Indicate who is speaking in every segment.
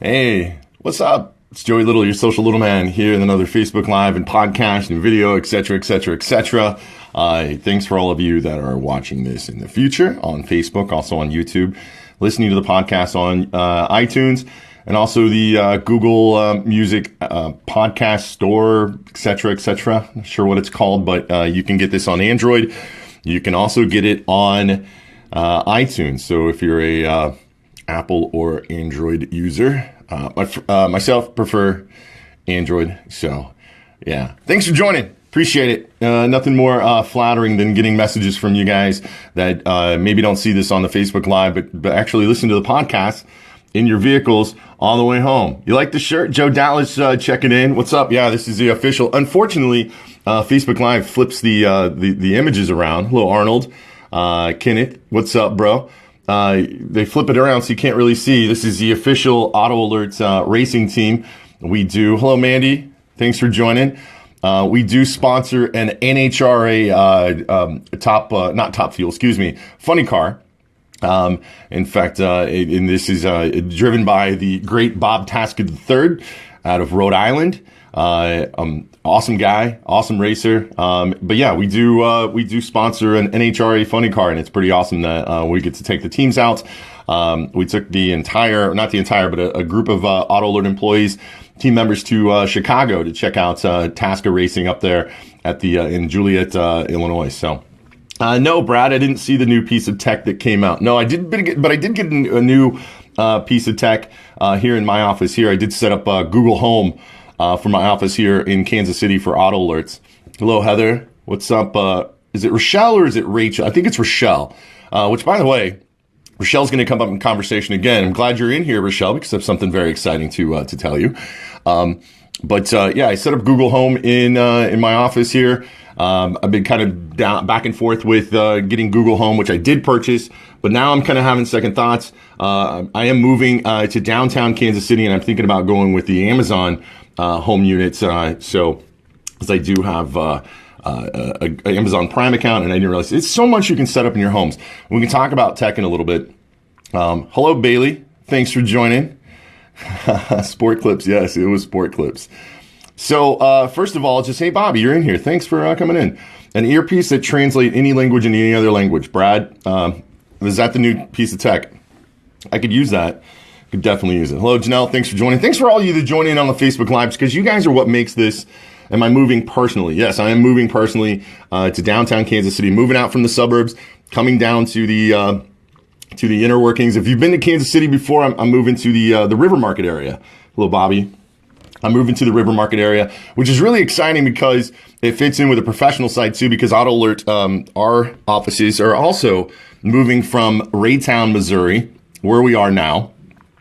Speaker 1: Hey, what's up? It's Joey Little, your social little man, here in another Facebook Live and podcast and video, etc., etc., etc. Thanks for all of you that are watching this in the future on Facebook, also on YouTube, listening to the podcast on iTunes, and also the Google Music podcast store, etc., etc. Not sure what it's called, but you can get this on Android. You can also get it on iTunes. So if you're a Apple or Android user. Myself prefer Android. So yeah, thanks for joining. Appreciate it. Nothing more flattering than getting messages from you guys that maybe don't see this on the Facebook Live, but actually listen to the podcast in your vehicles on the way home. You like the shirt? Joe Dallas checking in. What's up? Yeah, this is the official. Unfortunately, Facebook Live flips the images around. Hello, Arnold. Kenneth, what's up, bro? They flip it around so you can't really see. This is the official Auto Alerts racing team. We do. Hello, Mandy. Thanks for joining. We do sponsor an NHRA not Top Fuel, Funny Car. In fact, and this is driven by the great Bob Taskett III out of Rhode Island. Awesome guy, awesome racer. But yeah, we do sponsor an NHRA Funny Car, and it's pretty awesome that we get to take the teams out. We took not the entire, but a group of Auto Alert employees, team members to Chicago to check out Tasca Racing up there at in Joliet, Illinois. So. No, Brad, I didn't see the new piece of tech that came out. No, I did, but I did get a new piece of tech here in my office here. I did set up Google Home for my office here in Kansas City for Auto Alerts. Hello, Heather. What's up? Is it Rochelle or is it Rachel? I think it's Rochelle, which, by the way, Rochelle's going to come up in conversation again. I'm glad you're in here, Rochelle, because I have something very exciting to tell you. But I set up Google Home in my office here. I've been kind of back and forth with getting Google Home, which I did purchase, but now I'm kind of having second thoughts. I am moving to downtown Kansas City, and I'm thinking about going with the Amazon home units. So, as I do have an Amazon Prime account, and I didn't realize it's so much you can set up in your homes. We can talk about tech in a little bit. Hello, Bailey. Thanks for joining. Sport Clips. Yes, it was Sport Clips. So, first of all, just, hey, Bobby, you're in here. Thanks for coming in. An earpiece that translates any language into any other language. Brad, is that the new piece of tech? I could use that. Could definitely use it. Hello, Janelle. Thanks for joining. Thanks for all of you that join in on the Facebook Lives, because you guys are what makes this. Am I moving personally? Yes, I am moving personally to downtown Kansas City, moving out from the suburbs, coming down to the inner workings. If you've been to Kansas City before, I'm moving to the River Market area. Hello, Bobby. I'm moving to the River Market area, which is really exciting because it fits in with the professional side too, because Auto Alert, our offices are also moving from Raytown, Missouri, where we are now.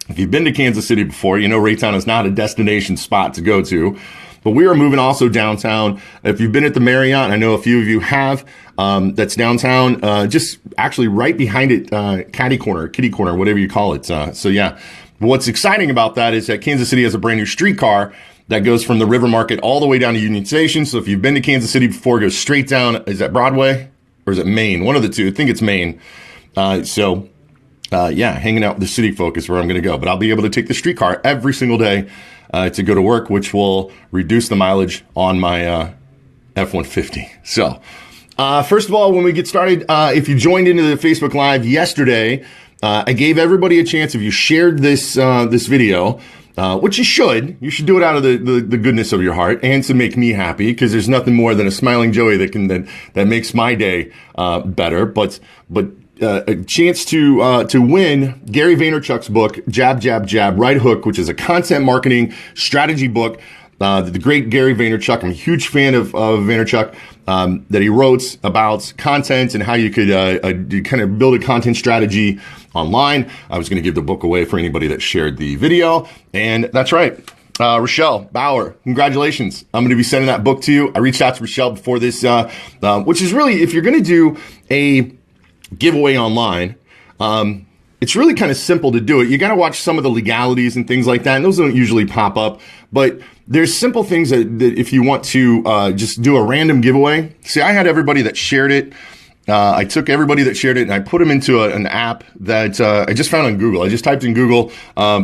Speaker 1: If you've been to Kansas City before, you know Raytown is not a destination spot to go to, but we are moving also downtown. If you've been at the Marriott, I know a few of you have, that's downtown, just actually right behind it, kitty corner, whatever you call it. So yeah. What's exciting about that is that Kansas City has a brand new streetcar that goes from the River Market all the way down to Union Station. So if you've been to Kansas City before, it goes straight down. Is that Broadway or is it Main? One of the two. I think it's Main. Hanging out with the city folk is where I'm going to go. But I'll be able to take the streetcar every single day to go to work, which will reduce the mileage on my F-150. So first of all, when we get started, if you joined into the Facebook Live yesterday, I gave everybody a chance. If you shared this video, which you should do it out of the goodness of your heart and to make me happy, because there's nothing more than a smiling Joey that makes my day better. But a chance to win Gary Vaynerchuk's book, Jab, Jab, Jab, Right Hook, which is a content marketing strategy book. The great Gary Vaynerchuk. I'm a huge fan of Vaynerchuk. That he wrote about content and how you could kind of build a content strategy online. I was going to give the book away for anybody that shared the video, and that's right. Rochelle Bauer, congratulations. I'm going to be sending that book to you. I reached out to Rochelle before this, which is really, if you're going to do a giveaway online, it's really kind of simple to do it. You got to watch some of the legalities and things like that, and those don't usually pop up, but there's simple things that if you want to just do a random giveaway. See, I had everybody that shared it I took everybody that shared it and I put them into an app that I just found on Google. I just typed in Google,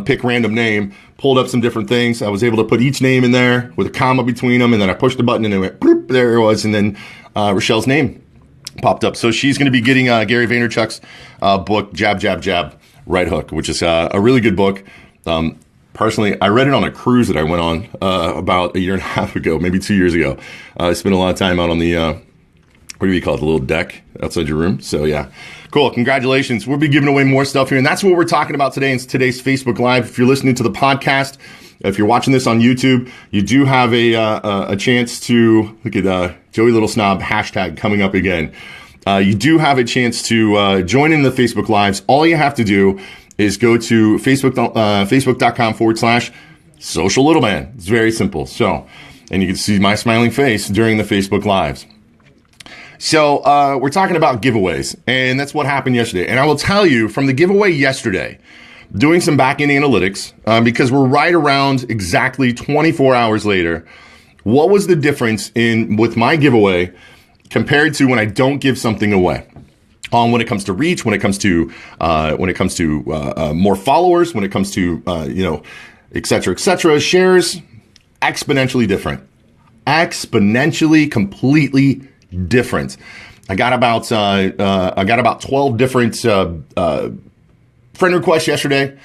Speaker 1: pick random name, pulled up some different things. I was able to put each name in there with a comma between them, and then I pushed the button and it went, bloop, there it was, and then Rochelle's name popped up. So she's going to be getting Gary Vaynerchuk's book, Jab, Jab, Jab, Right Hook, which is a really good book. Personally, I read it on a cruise that I went on about a year and a half ago, maybe 2 years ago. I spent a lot of time out on the, what do you call it, the little deck outside your room. So yeah, cool. Congratulations. We'll be giving away more stuff here. And that's what we're talking about today in today's Facebook Live. If you're listening to the podcast, if you're watching this on YouTube, you do have a chance to, look at Joey Little Snob hashtag coming up again. You do have a chance to join in the Facebook Lives. All you have to do is go to facebook.com/social little man. It's very simple. So, and you can see my smiling face during the Facebook Lives. So, we're talking about giveaways, and that's what happened yesterday. And I will tell you from the giveaway yesterday, doing some back-end analytics, because we're right around exactly 24 hours later, what was the difference with my giveaway compared to when I don't give something away? When it comes to reach, when it comes to more followers, when it comes to et cetera, shares, exponentially different, completely different. I got about 12 different friend requests yesterday.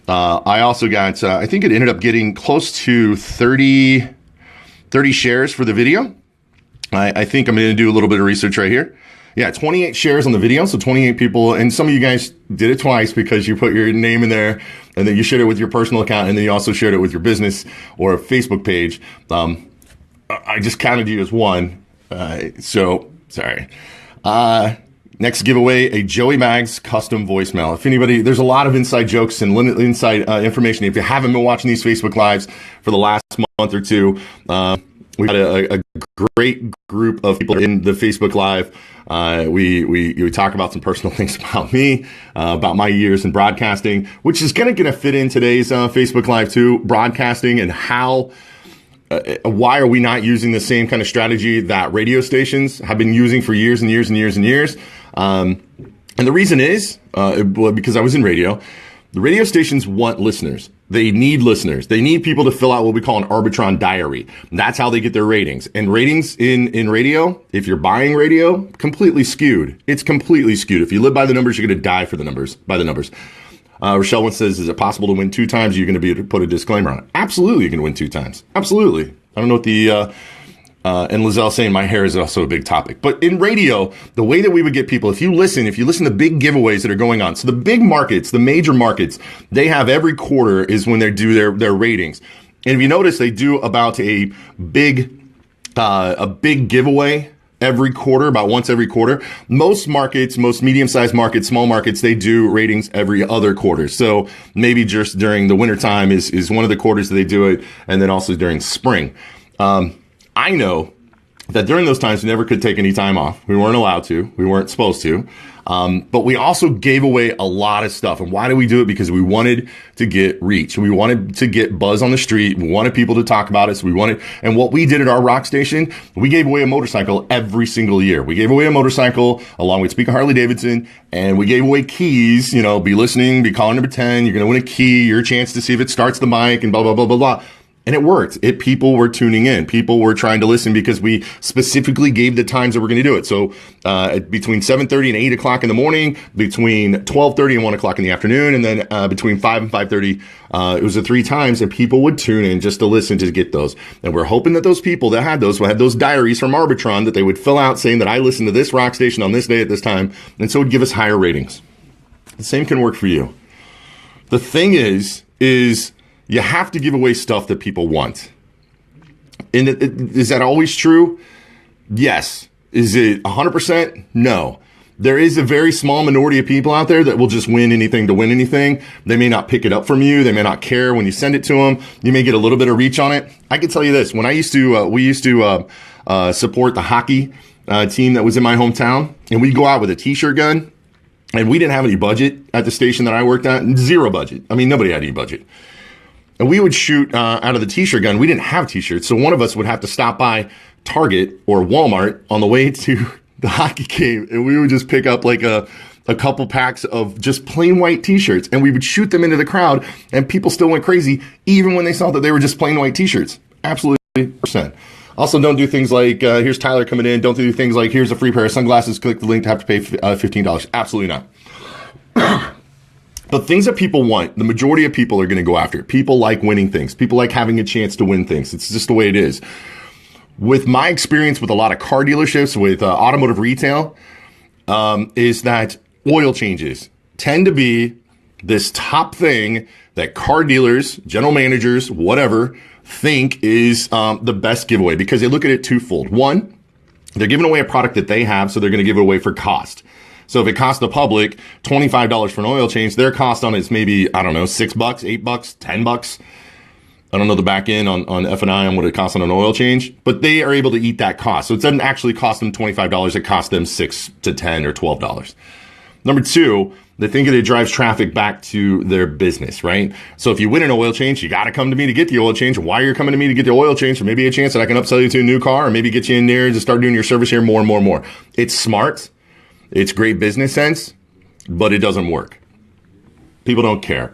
Speaker 1: I also got I think it ended up getting close to 30 shares for the video. I think I'm going to do a little bit of research right here. Yeah, 28 shares on the video, so 28 people, and some of you guys did it twice because you put your name in there, and then you shared it with your personal account, and then you also shared it with your business or Facebook page. I just counted you as one, so sorry. Next giveaway, a Joey Mags custom voicemail. If anybody, there's a lot of inside jokes and inside information. If you haven't been watching these Facebook Lives for the last month or two, we've had a great group of people in the Facebook Live. We talk about some personal things about me, about my years in broadcasting, which is going to fit in today's Facebook Live too, broadcasting and how, why are we not using the same kind of strategy that radio stations have been using for years and years and years and years? And the reason is, because I was in radio. The radio stations want listeners. They need listeners. They need people to fill out what we call an Arbitron diary. That's how they get their ratings. And ratings in radio, if you're buying radio, completely skewed. It's completely skewed. If you live by the numbers, you're going to die for the numbers, by the numbers. Rochelle once says, is it possible to win 2 times? You're going to be able to put a disclaimer on it. Absolutely, you can win 2 times. Absolutely. I don't know what the... and Lizelle saying my hair is also a big topic. But in radio, the way that we would get people, if you listen to big giveaways that are going on. So the big markets, the major markets, they have every quarter is when they do their ratings. And if you notice, they do about a big giveaway every quarter, about once every quarter. Most markets, most medium-sized markets, small markets, they do ratings every other quarter. So maybe just during the wintertime is one of the quarters that they do it. And then also during spring. I know that during those times, we never could take any time off. We weren't allowed to. We weren't supposed to. But we also gave away a lot of stuff. And why did we do it? Because we wanted to get reach. We wanted to get buzz on the street. We wanted people to talk about us. And what we did at our rock station, we gave away a motorcycle every single year. We gave away a motorcycle along with Speaker Harley Davidson, and we gave away keys. Be listening, be caller number 10. You're going to win a key, your chance to see if it starts the mic, and blah, blah, blah, blah, blah. And it worked. People were tuning in. People were trying to listen because we specifically gave the times that we're going to do it. So between 7:30 and 8 o'clock in the morning, between 12:30 and 1 o'clock in the afternoon, and then between 5 and 5:30, it was the 3 times that people would tune in just to listen to get those. And we're hoping that those people that had those diaries from Arbitron that they would fill out saying that I listened to this rock station on this day at this time, and so it would give us higher ratings. The same can work for you. The thing is you have to give away stuff that people want. And is that always true? Yes. Is it 100%? No. There is a very small minority of people out there that will just win anything to win anything. They may not pick it up from you. They may not care when you send it to them. You may get a little bit of reach on it. I can tell you this. When we used to support the hockey team that was in my hometown, and we'd go out with a t-shirt gun, and we didn't have any budget at the station that I worked at. 0 budget. I mean, nobody had any budget. And we would shoot out of the t-shirt gun. We didn't have t-shirts. So one of us would have to stop by Target or Walmart on the way to the hockey game, and we would just pick up like a couple packs of just plain white t-shirts, and we would shoot them into the crowd, and people still went crazy even when they saw that they were just plain white t-shirts. Absolutely %. Also, don't do things like, here's Tyler coming in. Don't do things like, here's a free pair of sunglasses. Click the link to have to pay $15. Absolutely not. But things that people want, the majority of people are going to go after it. People like winning things. People like having a chance to win things. It's just the way it is. With my experience with a lot of car dealerships, with automotive retail, is that oil changes tend to be this top thing that car dealers, general managers, whatever, think is the best giveaway, because they look at it twofold. One, they're giving away a product that they have, so they're going to give it away for cost. So if it costs the public $25 for an oil change, their cost on it is maybe, I don't know, $6, $8, $10. I don't know the back end on F&I on what it costs on an oil change, but they are able to eat that cost. So it doesn't actually cost them $25. It costs them $6 to $10 or $12. Number two, they think that it drives traffic back to their business, right? So if you win an oil change, you got to come to me to get the oil change. Why are you coming to me to get the oil change? So maybe a chance that I can upsell you to a new car, or maybe get you in there to start doing your service here more and more and more. It's smart. It's great business sense, but it doesn't work. People don't care.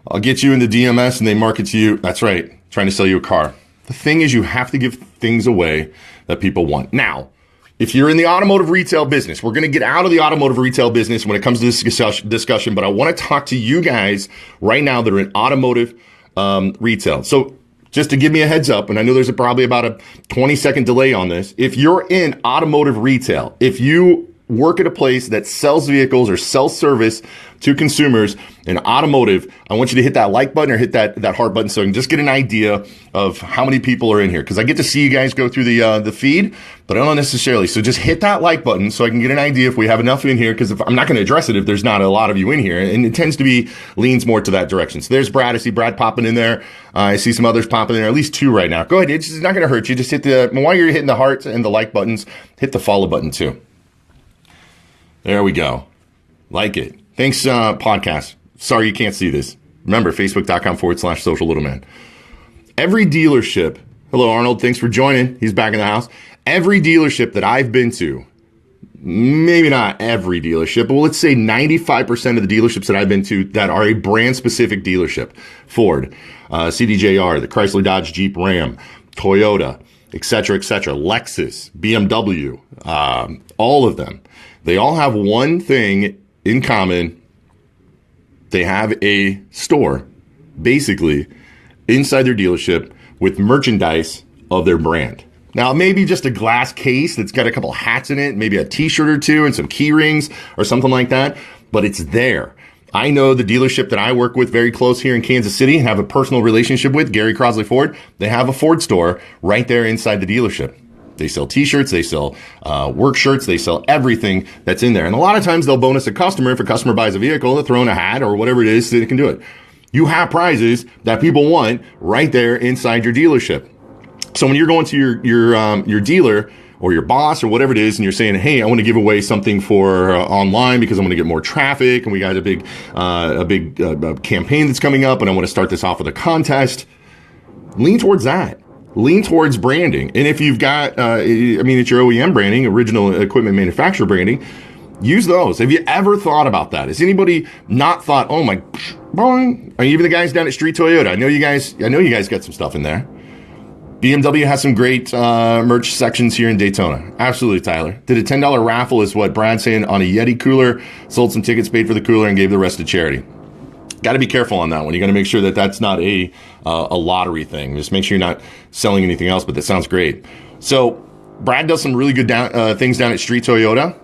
Speaker 1: I'll get you into DMS and they market to you. That's right, trying to sell you a car. The thing is, you have to give things away that people want. Now, if you're in the automotive retail business, we're going to get out of the automotive retail business when it comes to this discussion, but I want to talk to you guys right now that are in automotive retail. So just to give me a heads up, and I know there's probably about a 20-second delay on this. If you're in automotive retail, if you work at a place that sells vehicles or sells service to consumers in automotive, I want you to hit that like button or hit that heart button so I can just get an idea of how many people are in here. Because I get to see you guys go through the feed, but I don't necessarily. So just hit that like button so I can get an idea if we have enough in here, because I'm not going to address it if there's not a lot of you in here. And it tends to be leans more to that direction. So there's Brad. I see Brad popping in there. I see some others popping in there, at least 2 right now. Go ahead. It's not going to hurt you. Just hit while you're hitting the hearts and the like buttons, hit the follow button too. There we go. Like it. Thanks, podcast. Sorry you can't see this. Remember, facebook.com/social little man. Every dealership, hello, Arnold. Thanks for joining. He's back in the house. Every dealership that I've been to, maybe not every dealership, but let's say 95% of the dealerships that I've been to that are a brand specific dealership, Ford, CDJR, the Chrysler, Dodge, Jeep, Ram, Toyota, etc., Lexus, BMW, all of them. They all have one thing in common. They have a store, basically, inside their dealership with merchandise of their brand. Now, maybe just a glass case that's got a couple hats in it, maybe a t-shirt or two and some key rings or something like that, but it's there. I know the dealership that I work with very close here in Kansas City, have a personal relationship with, Gary Crosley Ford. They have a Ford store right there inside the dealership. They sell t-shirts, they sell work shirts, they sell everything that's in there. And a lot of times they'll bonus a customer. If a customer buys a vehicle, they'll throw in a hat or whatever it is so they can do it. You have prizes that people want right there inside your dealership. So when you're going to your dealer or your boss or whatever it is, and you're saying, hey, I want to give away something for online because I want to get more traffic, and we got a big campaign that's coming up, and I want to start this off with a contest, lean towards that. Lean towards branding. And if you've got, it's your OEM branding, original equipment manufacturer branding, use those. Have you ever thought about that? Has anybody not thought, oh my, boing? Even the guys down at Street Toyota, I know you guys got some stuff in there. BMW has some great merch sections here in Daytona. Absolutely, Tyler. Did a $10 raffle is what Brad's saying on a Yeti cooler, sold some tickets, paid for the cooler, and gave the rest to charity. Got to be careful on that one. You got to make sure that that's not a lottery thing. Just make sure you're not selling anything else, but that sounds great. So Brad does some really good things down at Street Toyota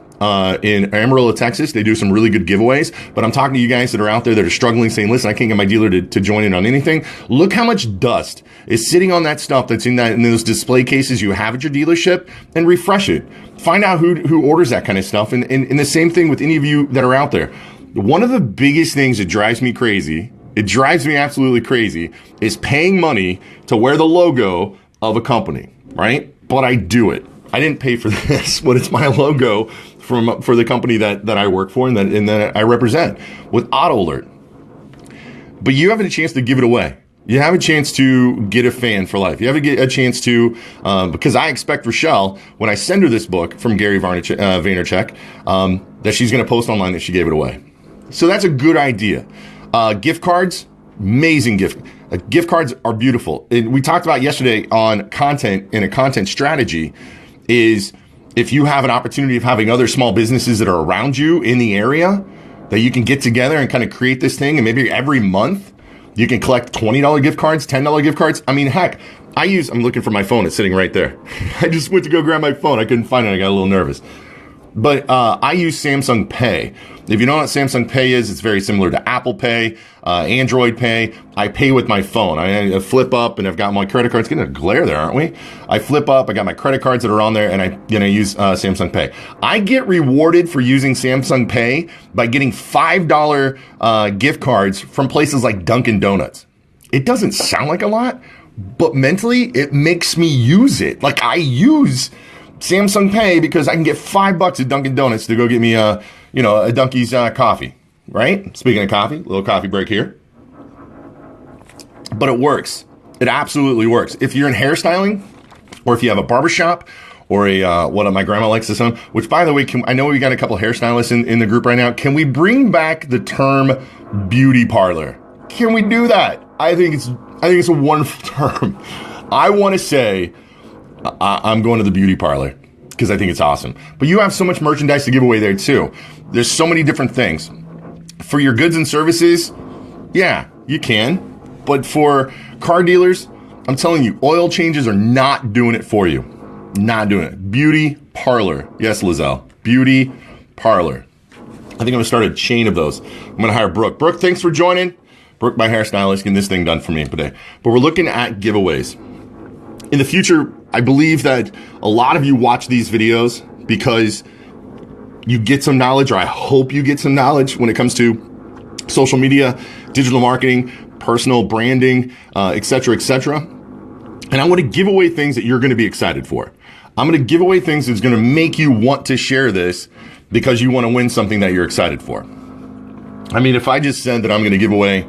Speaker 1: in Amarillo, Texas. They do some really good giveaways, but I'm talking to you guys that are out there that are struggling, saying, listen, I can't get my dealer to join in on anything. Look how much dust is sitting on that stuff that's in those display cases you have at your dealership, and refresh it. Find out who orders that kind of stuff. And the same thing with any of you that are out there. One of the biggest things that drives me crazy, it drives me absolutely crazy, is paying money to wear the logo of a company, right? But I do it. I didn't pay for this, but it's my logo for the company that I work for and that I represent with Auto Alert. But you have a chance to give it away. You have a chance to get a fan for life. You have a chance to, because I expect Rochelle, when I send her this book from Gary Vaynerchuk, that she's going to post online that she gave it away. So that's a good idea. Gift cards, amazing gift. Gift cards are beautiful. And we talked about yesterday on content, in a content strategy, is if you have an opportunity of having other small businesses that are around you in the area, that you can get together and kind of create this thing, and maybe every month, you can collect $20 gift cards, $10 gift cards. I mean, heck, I'm looking for my phone. It's sitting right there. I just went to go grab my phone. I couldn't find it. I got a little nervous. But I use Samsung Pay. If you know what Samsung Pay is, it's very similar to Apple Pay, Android Pay. I pay with my phone. I flip up, and I've got my credit cards. Getting a glare there, aren't we? I flip up. I got my credit cards that are on there, and I use Samsung Pay. I get rewarded for using Samsung Pay by getting $5 gift cards from places like Dunkin' Donuts. It doesn't sound like a lot, but mentally, it makes me use it. Like, I use Samsung Pay because I can get $5 at Dunkin' Donuts to go get me a Dunkies coffee, right? Speaking of coffee, little coffee break here. But it works. It absolutely works. If you're in hairstyling, or if you have a barbershop, or what my grandma likes to say, which, by the way, I know we got a couple hairstylists in the group right now. Can we bring back the term beauty parlor? Can we do that? I think it's a wonderful term. I want to say, I'm going to the beauty parlor because I think it's awesome. But you have so much merchandise to give away there too. There's so many different things. For your goods and services, yeah, you can. But for car dealers, I'm telling you, oil changes are not doing it for you. Not doing it. Beauty parlor. Yes, Lizelle. Beauty parlor. I think I'm going to start a chain of those. I'm going to hire Brooke. Brooke, thanks for joining. Brooke, my hairstylist, getting this thing done for me today. But we're looking at giveaways. In the future, I believe that a lot of you watch these videos because you get some knowledge, or I hope you get some knowledge when it comes to social media, digital marketing, personal branding, et cetera, et cetera. And I want to give away things that you're going to be excited for. I'm going to give away things that's going to make you want to share this because you want to win something that you're excited for. I mean, if I just said that I'm going to give away,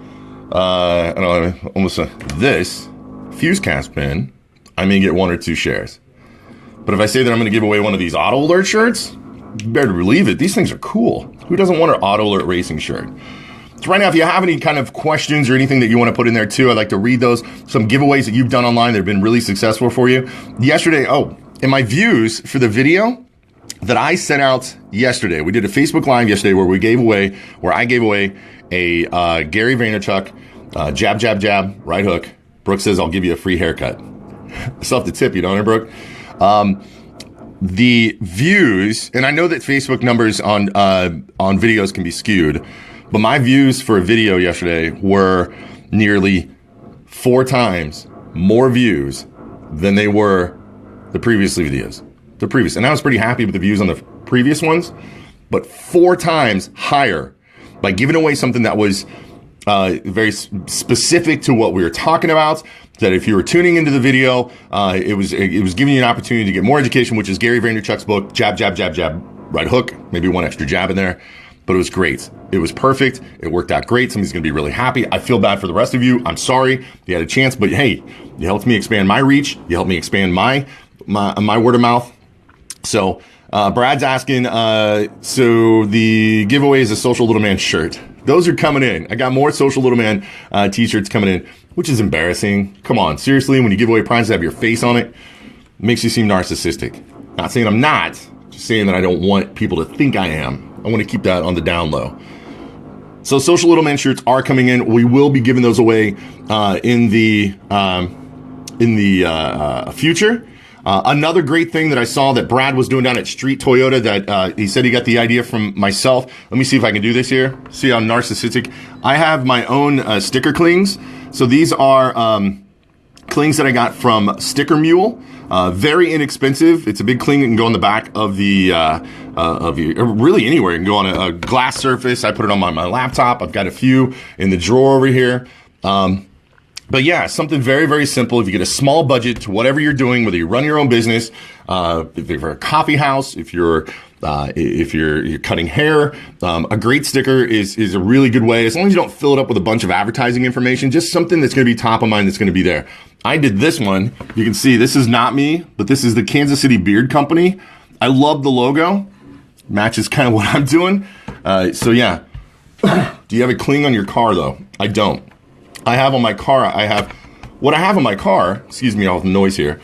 Speaker 1: this Fusecast pin, I may get 1 or 2 shares. But if I say that I'm going to give away one of these Auto Alert shirts, you better believe it. These things are cool. Who doesn't want an Auto Alert racing shirt? So right now, if you have any kind of questions or anything that you want to put in there too, I'd like to read those. Some giveaways that you've done online that have been really successful for you. Yesterday, in my views for the video that I sent out yesterday, we did a Facebook Live yesterday where I gave away a Gary Vaynerchuk jab, jab, jab, right hook. Brooke says, I'll give you a free haircut. Still have to tip you, don't I, Brooke? The views, and I know that Facebook numbers on videos can be skewed, but my views for a video yesterday were nearly 4 times more views than they were the previous videos. And I was pretty happy with the views on the previous ones, but 4 times higher by giving away something that was very specific to what we were talking about. That if you were tuning into the video, it was giving you an opportunity to get more education, which is Gary Vaynerchuk's book, Jab, Jab, Jab, Jab, Right Hook, maybe 1 extra jab in there. But it was great. It was perfect. It worked out great. Somebody's going to be really happy. I feel bad for the rest of you. I'm sorry you had a chance, but hey, you helped me expand my reach. You helped me expand my word of mouth. So Brad's asking, so the giveaway is a Social Little Man shirt. Those are coming in. I got more Social Little Man t-shirts coming in, which is embarrassing. Come on, seriously, when you give away prizes that have your face on it, makes you seem narcissistic. Not saying I'm not, just saying that I don't want people to think I am. I want to keep that on the down low. So Social Little Man shirts are coming in. We will be giving those away in the future. Another great thing that I saw that Brad was doing down at Street Toyota that he said he got the idea from myself. Let me see if I can do this here. See how narcissistic. I have my own sticker clings. So these are clings that I got from Sticker Mule. Very inexpensive. It's a big cling that can go on the back of the really anywhere. It can go on a glass surface. I put it on my laptop. I've got a few in the drawer over here. But yeah, something very, very simple. If you get a small budget to whatever you're doing, whether you run your own business, if you're a coffee house, if you're If you're cutting hair, a great sticker is a really good way, as long as you don't fill it up with a bunch of advertising information, just something that's going to be top of mind, that's going to be there. I did this one. You can see this is not me, but this is the Kansas City Beard Company. I love the logo. Matches kind of what I'm doing. So yeah. Do you have a cling on your car though? I don't. I have on my car, what I have on my car, excuse me, all the noise here,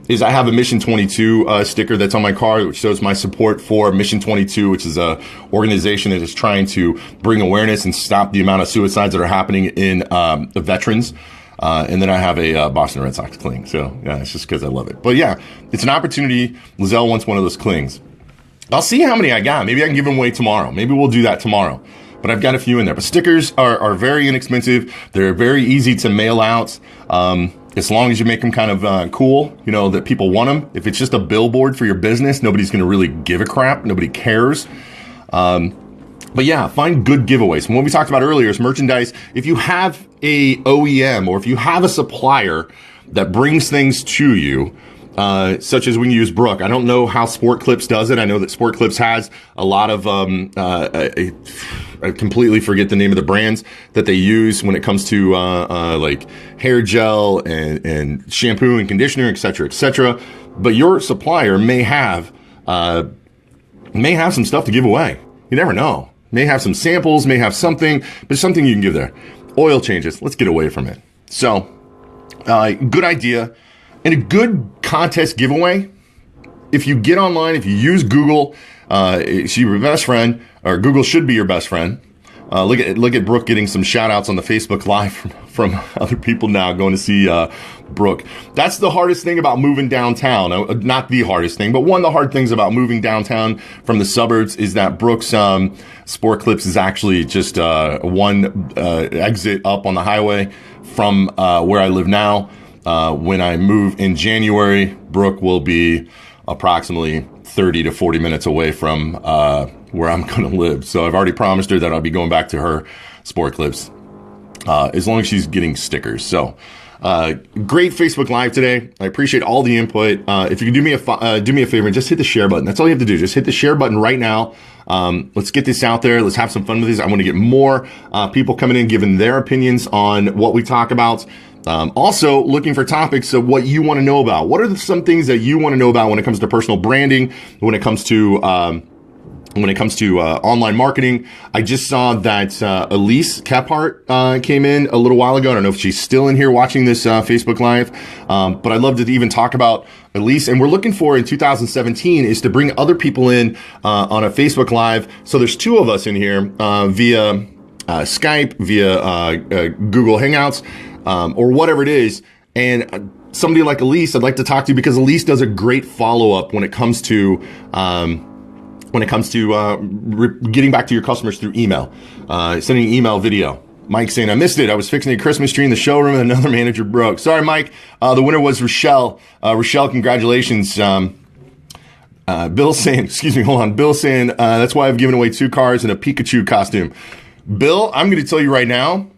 Speaker 1: is I have a Mission 22 sticker that's on my car, which shows my support for Mission 22, which is a organization that is trying to bring awareness and stop the amount of suicides that are happening in the veterans. And then I have a Boston Red Sox cling. So yeah, it's just because I love it. But yeah, it's an opportunity. Lizelle wants one of those clings. I'll see how many I got. Maybe I can give them away tomorrow. Maybe we'll do that tomorrow. But I've got a few in there. But stickers are very inexpensive. They're very easy to mail out. As long as you make them kind of cool, you know, that people want them. If it's just a billboard for your business, nobody's going to really give a crap. Nobody cares. But yeah, find good giveaways. And what we talked about earlier is merchandise. If you have a OEM or if you have a supplier that brings things to you, such as when you use Brooke. I don't know how Sport Clips does it. I know that Sport Clips has a lot of, I completely forget the name of the brands that they use when it comes to, like hair gel and shampoo and conditioner, et cetera, et cetera. But your supplier may have some stuff to give away. You never know. May have some samples, may have something, but something you can give there. Oil changes. Let's get away from it. So, good idea. And a good contest giveaway, if you get online, if you use Google, she's your best friend, or Google should be your best friend. Look at Brooke getting some shout outs on the Facebook Live from other people now going to see Brooke. That's the hardest thing about moving downtown. Not the hardest thing, but one of the hard things about moving downtown from the suburbs is that Brooke's Sport Clips is actually just one exit up on the highway from where I live now. When I move in January, Brooke will be approximately 30 to 40 minutes away from where I'm going to live. So I've already promised her that I'll be going back to her Sport Clips as long as she's getting stickers. So great Facebook Live today. I appreciate all the input. If you can do me a favor and just hit the share button. That's all you have to do. Just hit the share button right now. Let's get this out there. Let's have some fun with this. I want to get more people coming in, giving their opinions on what we talk about. Also looking for topics of what you want to know about. What are some things that you want to know about when it comes to personal branding, when it comes to online marketing? I just saw that Elise Kephart came in a little while ago. I don't know if she's still in here watching this Facebook Live, but I'd love to even talk about Elise. And we're looking for in 2017 is to bring other people in on a Facebook Live. So there's two of us in here via Skype, via Google Hangouts. Or whatever it is. And somebody like Elise, I'd like to talk to because Elise does a great follow-up when it comes to getting back to your customers through email, sending an email video. Mike saying, I missed it. I was fixing a Christmas tree in the showroom and another manager broke. Sorry, Mike. The winner was Rochelle. Rochelle, congratulations. Bill saying, excuse me, hold on. Bill saying, that's why I've given away 2 cars and a Pikachu costume. Bill, I'm going to tell you right now,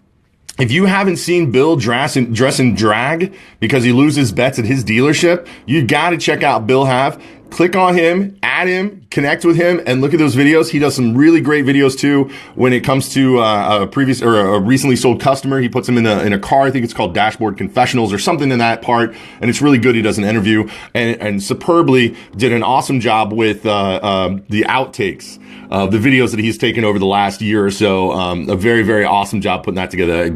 Speaker 1: if you haven't seen Bill dress in drag because he loses bets at his dealership, you got to check out Bill Have. Click on him, add him, connect with him, and look at those videos. He does some really great videos too. When it comes to a previous or a recently sold customer, he puts them in a car. I think it's called Dashboard Confessionals or something in that part, and it's really good. He does an interview and superbly did an awesome job with the outtakes. The videos that he's taken over the last year or so, a very, very awesome job putting that together.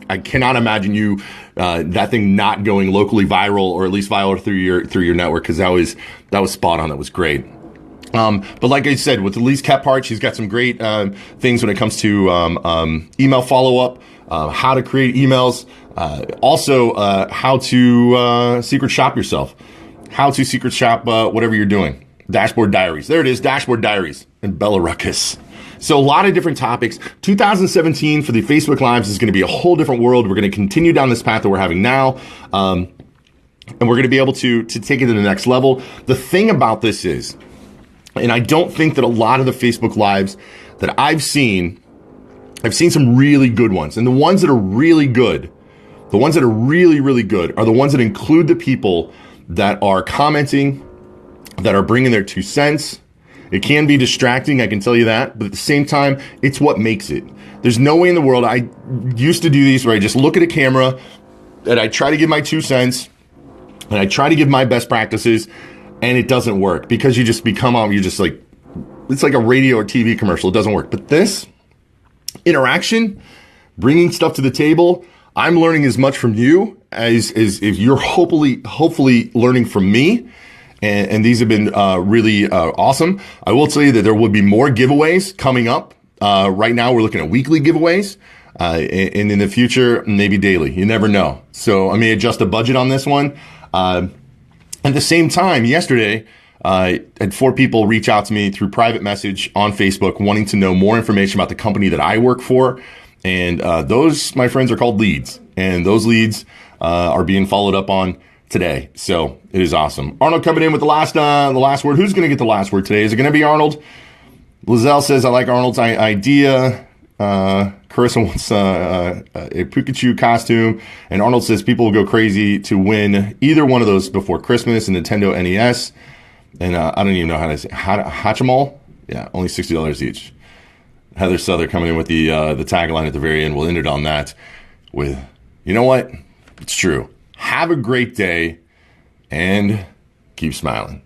Speaker 1: I cannot imagine you that thing not going locally viral or at least viral through your network, because that was spot on. That was great. But like I said, with Elise Kephart, she's got some great things when it comes to email follow-up, how to create emails, also how to secret shop yourself, how to secret shop whatever you're doing. Dashboard Diaries. There it is, Dashboard Diaries and Bella Ruckus. So a lot of different topics. 2017 for the Facebook Lives is going to be a whole different world. We're going to continue down this path that we're having now. And we're going to be able to take it to the next level. The thing about this is, and I don't think that a lot of the Facebook Lives that I've seen some really good ones. And the ones that are really good, the ones that are really, really good are the ones that include the people that are commenting, that are bringing their 2 cents. It can be distracting, I can tell you that, but at the same time, it's what makes it. There's no way in the world. I used to do these where I just look at a camera and I try to give my 2 cents and I try to give my best practices, and it doesn't work because you just become, you're just like, it's like a radio or TV commercial. It doesn't work. But this interaction, bringing stuff to the table, I'm learning as much from you as if you're hopefully learning from me. And these have been really awesome. I will tell you that there will be more giveaways coming up. Right now, we're looking at weekly giveaways. And in the future, maybe daily. You never know. So I may adjust the budget on this one. At the same time, yesterday, I had 4 people reach out to me through private message on Facebook wanting to know more information about the company that I work for. And those, my friends, are called leads. And those leads are being followed up on today. So it is awesome. Arnold coming in with the last word. Who's going to get the last word today? Is it going to be Arnold? Lizelle says, I like Arnold's idea. Carissa wants a Pikachu costume. And Arnold says people will go crazy to win either one of those before Christmas, and Nintendo NES. And I don't even know how to say Hatchimal. Yeah, only $60 each. Heather Souther coming in with the tagline at the very end. We'll end it on that with, you know what? It's true. Have a great day and keep smiling.